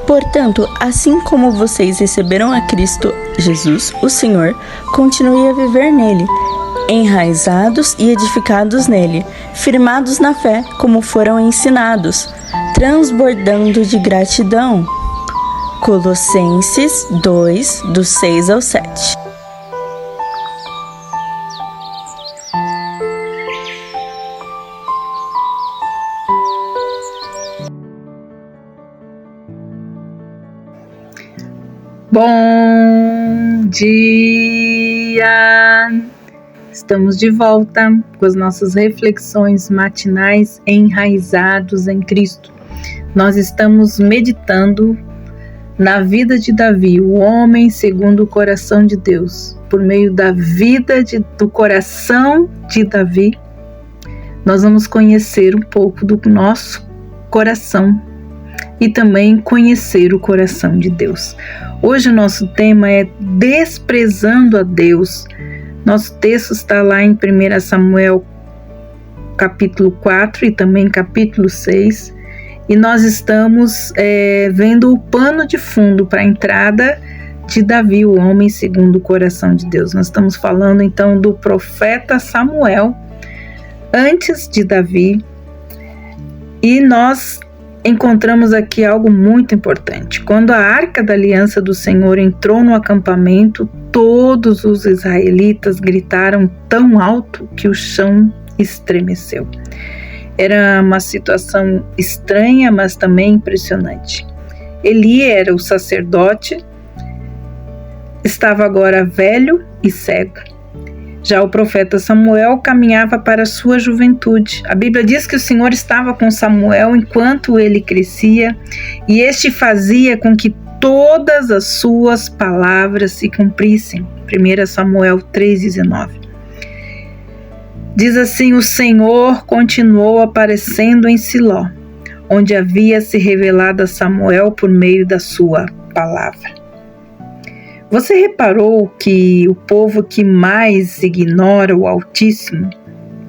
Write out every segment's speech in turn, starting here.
Portanto, assim como vocês receberam a Cristo Jesus, o Senhor, continue a viver nele, enraizados e edificados nele, firmados na fé, como foram ensinados, transbordando de gratidão. Colossenses 2, do 6 ao 7. Bom dia! Estamos de volta com as nossas reflexões matinais enraizados em Cristo. Nós estamos meditando na vida de Davi, o homem segundo o coração de Deus. Por meio da vida do coração de Davi, nós vamos conhecer um pouco do nosso coração e também conhecer o coração de Deus. Hoje o nosso tema é desprezando a Deus. Nosso texto está lá em 1 Samuel capítulo 4 e também capítulo 6. E nós estamos vendo o pano de fundo para a entrada de Davi, o homem segundo o coração de Deus. Nós estamos falando então do profeta Samuel, antes de Davi. E nós encontramos aqui algo muito importante. Quando a arca da aliança do Senhor entrou no acampamento, todos os israelitas gritaram tão alto que o chão estremeceu. Era uma situação estranha, mas também impressionante. Eli era o sacerdote, estava agora velho e cego. Já o profeta Samuel caminhava para a sua juventude. A Bíblia diz que o Senhor estava com Samuel enquanto ele crescia, e este fazia com que todas as suas palavras se cumprissem. 1 Samuel 3,19. Diz assim: o Senhor continuou aparecendo em Siló, onde havia se revelado a Samuel por meio da sua palavra. Você reparou que o povo que mais ignora o Altíssimo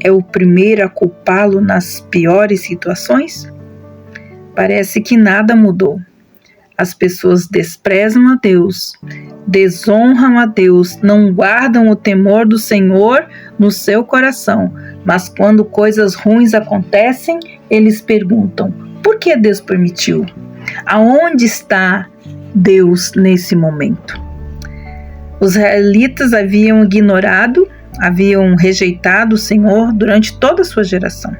é o primeiro a culpá-lo nas piores situações? Parece que nada mudou. As pessoas desprezam a Deus, desonram a Deus, não guardam o temor do Senhor no seu coração, mas quando coisas ruins acontecem, eles perguntam: por que Deus permitiu? Aonde está Deus nesse momento? Os israelitas haviam ignorado, haviam rejeitado o Senhor durante toda a sua geração.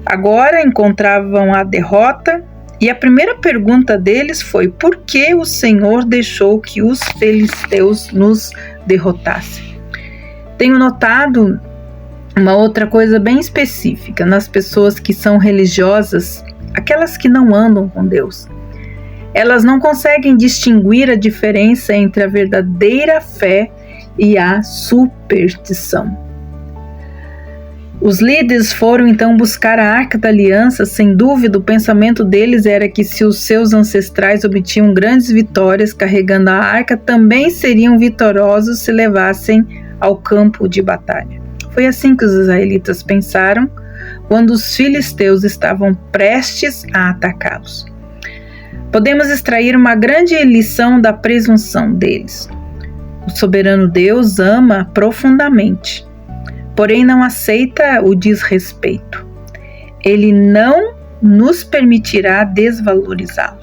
Agora encontravam a derrota, e a primeira pergunta deles foi: por que o Senhor deixou que os filisteus nos derrotassem? Tenho notado uma outra coisa bem específica nas pessoas que são religiosas, aquelas que não andam com Deus. Elas não conseguem distinguir a diferença entre a verdadeira fé e a superstição. Os líderes foram então buscar a Arca da Aliança. Sem dúvida, o pensamento deles era que se os seus ancestrais obtinham grandes vitórias carregando a arca, também seriam vitoriosos se levassem ao campo de batalha. Foi assim que os israelitas pensaram quando os filisteus estavam prestes a atacá-los. Podemos extrair uma grande lição da presunção deles. O soberano Deus ama profundamente, porém não aceita o desrespeito. Ele não nos permitirá desvalorizá-lo,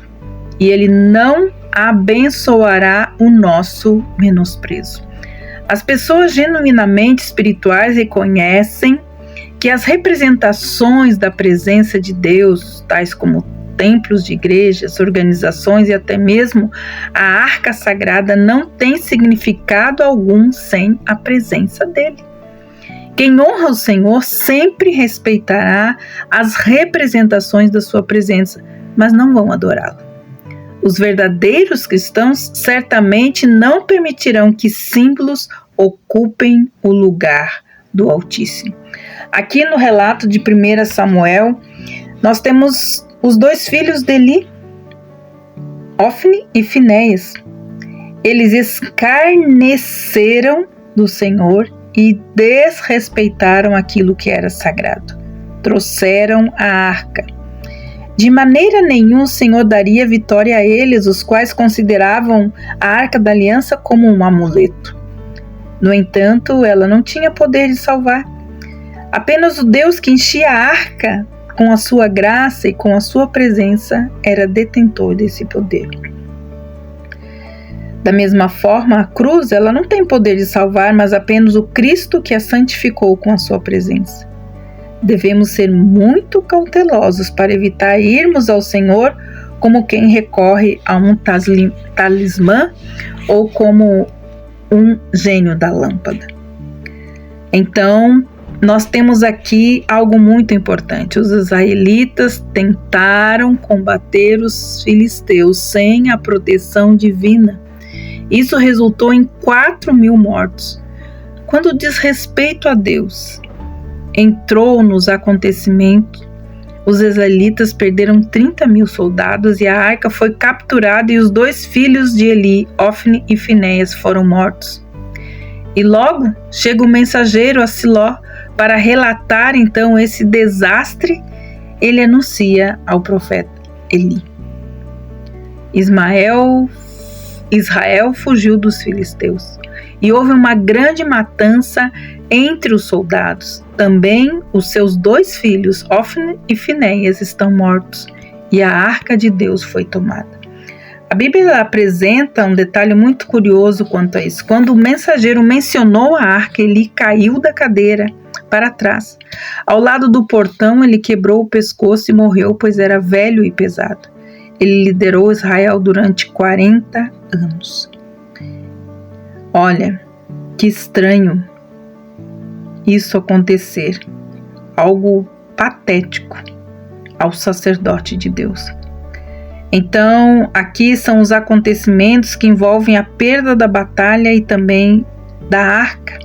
e ele não abençoará o nosso menosprezo. As pessoas genuinamente espirituais reconhecem que as representações da presença de Deus, tais como templos de igrejas, organizações e até mesmo a arca sagrada, não tem significado algum sem a presença dele. Quem honra o Senhor sempre respeitará as representações da sua presença, mas não vão adorá-lo. Os verdadeiros cristãos certamente não permitirão que símbolos ocupem o lugar do Altíssimo. Aqui no relato de 1 Samuel, nós temos os dois filhos de Eli, Ofni e Finéias. Eles escarneceram do Senhor e desrespeitaram aquilo que era sagrado. Trouxeram a arca. De maneira nenhuma o Senhor daria vitória a eles, os quais consideravam a Arca da Aliança como um amuleto. No entanto, ela não tinha poder de salvar. Apenas o Deus que enchia a arca com a sua graça e com a sua presença era detentor desse poder. Da mesma forma, a cruz, ela não tem poder de salvar, mas apenas o Cristo que a santificou com a sua presença. Devemos ser muito cautelosos para evitar irmos ao Senhor como quem recorre a um talismã ou como um gênio da lâmpada. Então, nós temos aqui algo muito importante. Os israelitas tentaram combater os filisteus sem a proteção divina. Isso resultou em 4.000 mortos. Quando diz respeito a Deus entrou nos acontecimentos, os israelitas perderam 30.000 soldados e a arca foi capturada e os 2 filhos de Eli, Ofni e Finéias, foram mortos. E logo chega o mensageiro a Siló para relatar então esse desastre. Ele anuncia ao profeta Eli. Israel fugiu dos filisteus e houve uma grande matança entre os soldados. Também os seus 2 filhos, Ofni e Finéias, estão mortos e a arca de Deus foi tomada. A Bíblia apresenta um detalhe muito curioso quanto a isso. Quando o mensageiro mencionou a arca, ele caiu da cadeira para trás. Ao lado do portão, ele quebrou o pescoço e morreu, pois era velho e pesado. Ele liderou Israel durante 40 anos. Olha, que estranho isso acontecer. Algo patético ao sacerdote de Deus. Então, aqui são os acontecimentos que envolvem a perda da batalha e também da arca.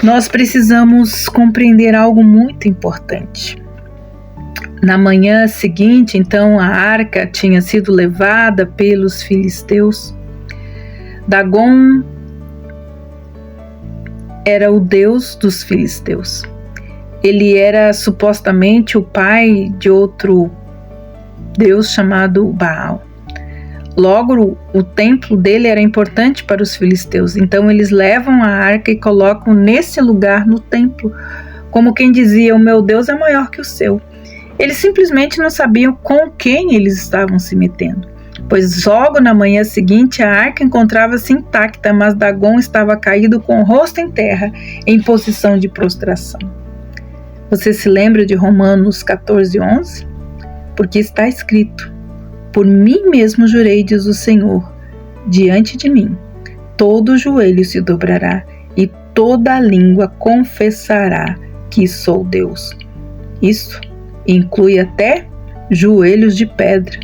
Nós precisamos compreender algo muito importante. Na manhã seguinte, então, a arca tinha sido levada pelos filisteus. Dagom era o deus dos filisteus. Ele era supostamente o pai de outro deus chamado Baal. Logo, o templo dele era importante para os filisteus. Então, eles levam a arca e colocam nesse lugar no templo, como quem dizia: o meu Deus é maior que o seu. Eles simplesmente não sabiam com quem eles estavam se metendo, pois logo na manhã seguinte a arca encontrava-se intacta, mas Dagom estava caído com o rosto em terra, em posição de prostração. Você se lembra de Romanos 14:11? Porque está escrito: por mim mesmo jurei, diz o Senhor, diante de mim todo joelho se dobrará e toda língua confessará que sou Deus. Isso inclui até joelhos de pedra.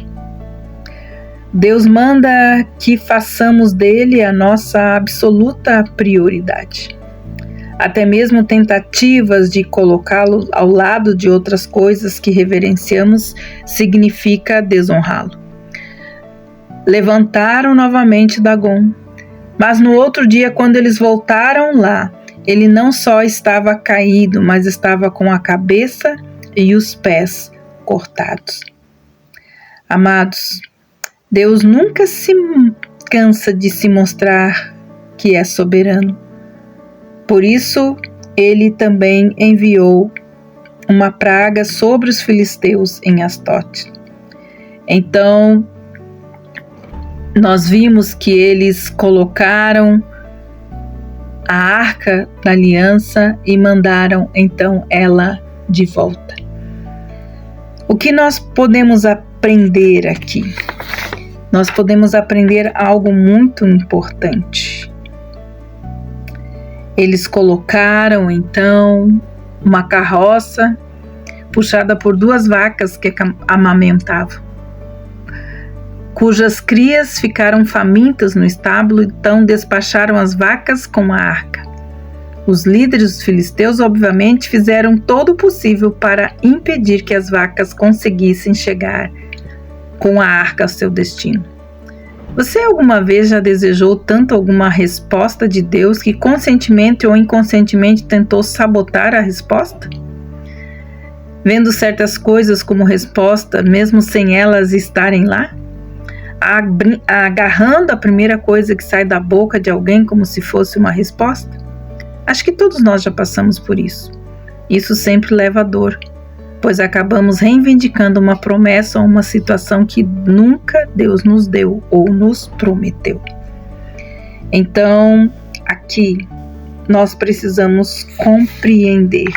Deus manda que façamos dele a nossa absoluta prioridade. Até mesmo tentativas de colocá-lo ao lado de outras coisas que reverenciamos significa desonrá-lo. Levantaram novamente Dagom, mas no outro dia, quando eles voltaram lá, ele não só estava caído, mas estava com a cabeça e os pés cortados. Amados, Deus nunca se cansa de se mostrar que é soberano. Por isso, ele também enviou uma praga sobre os filisteus em Astote. Então, nós vimos que eles colocaram a arca da aliança e mandaram então ela de volta. O que nós podemos aprender aqui? Nós podemos aprender algo muito importante. Eles colocaram então uma carroça puxada por 2 vacas que amamentavam, cujas crias ficaram famintas no estábulo, então despacharam as vacas com a arca. Os líderes dos filisteus, obviamente, fizeram todo o possível para impedir que as vacas conseguissem chegar com a arca ao seu destino. Você alguma vez já desejou tanto alguma resposta de Deus que conscientemente ou inconscientemente tentou sabotar a resposta? Vendo certas coisas como resposta, mesmo sem elas estarem lá? Agarrando a primeira coisa que sai da boca de alguém como se fosse uma resposta? Acho que todos nós já passamos por isso. Isso sempre leva a dor, pois acabamos reivindicando uma promessa ou uma situação que nunca Deus nos deu ou nos prometeu. Então, aqui, nós precisamos compreender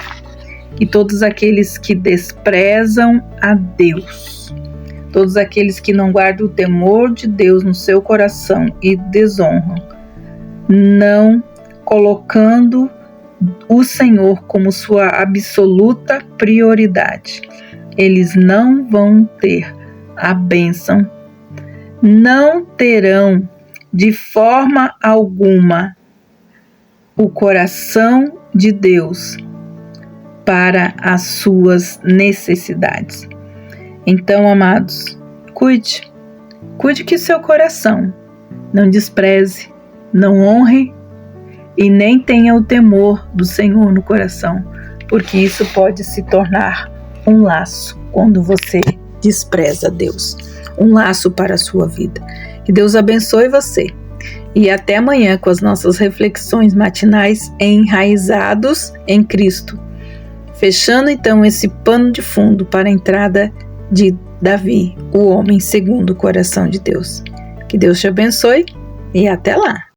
que todos aqueles que desprezam a Deus, todos aqueles que não guardam o temor de Deus no seu coração e desonram, não colocando o Senhor como sua absoluta prioridade, eles não vão ter a bênção, não terão de forma alguma o coração de Deus para as suas necessidades. Então, amados, cuide que seu coração não despreze, não honre e nem tenha o temor do Senhor no coração, porque isso pode se tornar um laço quando você despreza Deus, um laço para a sua vida. Que Deus abençoe você e até amanhã com as nossas reflexões matinais enraizados em Cristo. Fechando então esse pano de fundo para a entrada de Davi, o homem segundo o coração de Deus. Que Deus te abençoe e até lá!